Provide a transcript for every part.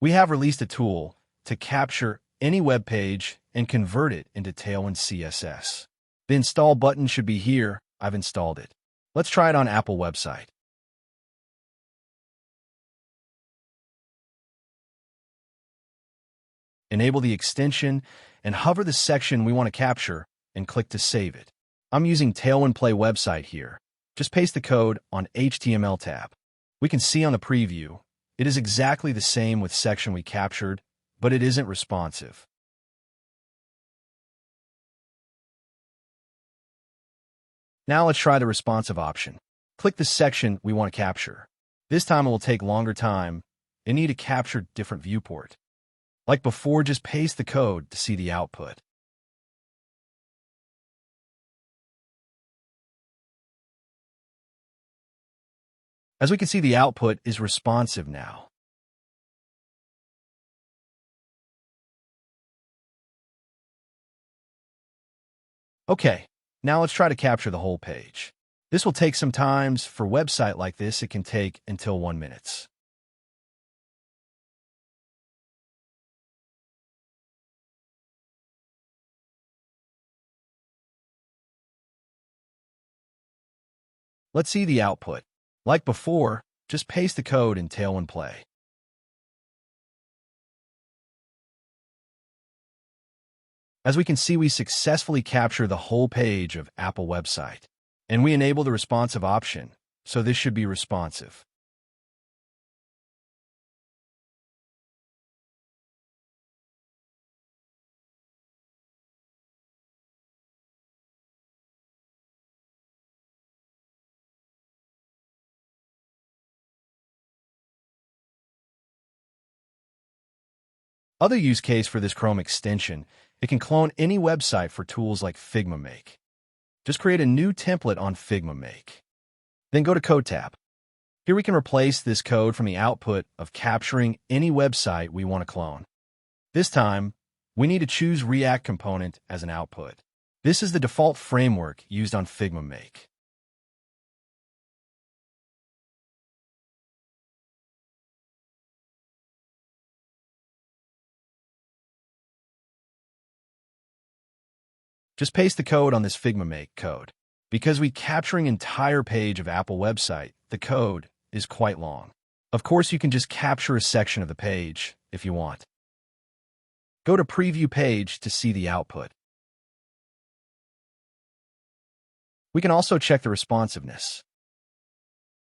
We have released a tool to capture any web page and convert it into Tailwind CSS. The install button should be here. I've installed it. Let's try it on Apple website. Enable the extension and hover the section we want to capture and click to save it. I'm using Tailwind Play website here. Just paste the code on HTML tab. We can see on the preview, it is exactly the same with section we captured, but it isn't responsive. Now let's try the responsive option. Click the section we want to capture. This time it will take longer time and need to capture different viewport. Like before, just paste the code to see the output. As we can see, the output is responsive now. Okay, now let's try to capture the whole page. This will take some time. For a website like this, it can take until 1 minute. Let's see the output. Like before, just paste the code in Tailwind Play. As we can see, we successfully capture the whole page of Apple website. And we enable the responsive option, so this should be responsive. Other use case for this Chrome extension, it can clone any website for tools like Figma Make. Just create a new template on Figma Make. Then go to Code tab. Here we can replace this code from the output of capturing any website we want to clone. This time, we need to choose React component as an output. This is the default framework used on Figma Make. Just paste the code on this Figma Make code. Because we're capturing entire page of Apple website, the code is quite long. Of course, you can just capture a section of the page if you want. Go to Preview Page to see the output. We can also check the responsiveness.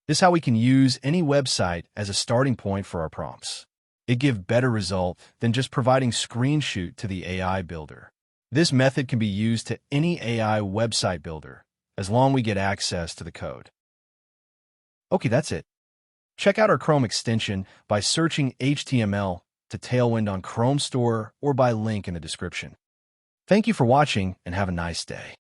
This is how we can use any website as a starting point for our prompts. It gives better result than just providing screenshot to the AI builder. This method can be used to any AI website builder, as long as we get access to the code. Okay, that's it. Check out our Chrome extension by searching HTML to Tailwind on Chrome Store or by link in the description. Thank you for watching and have a nice day.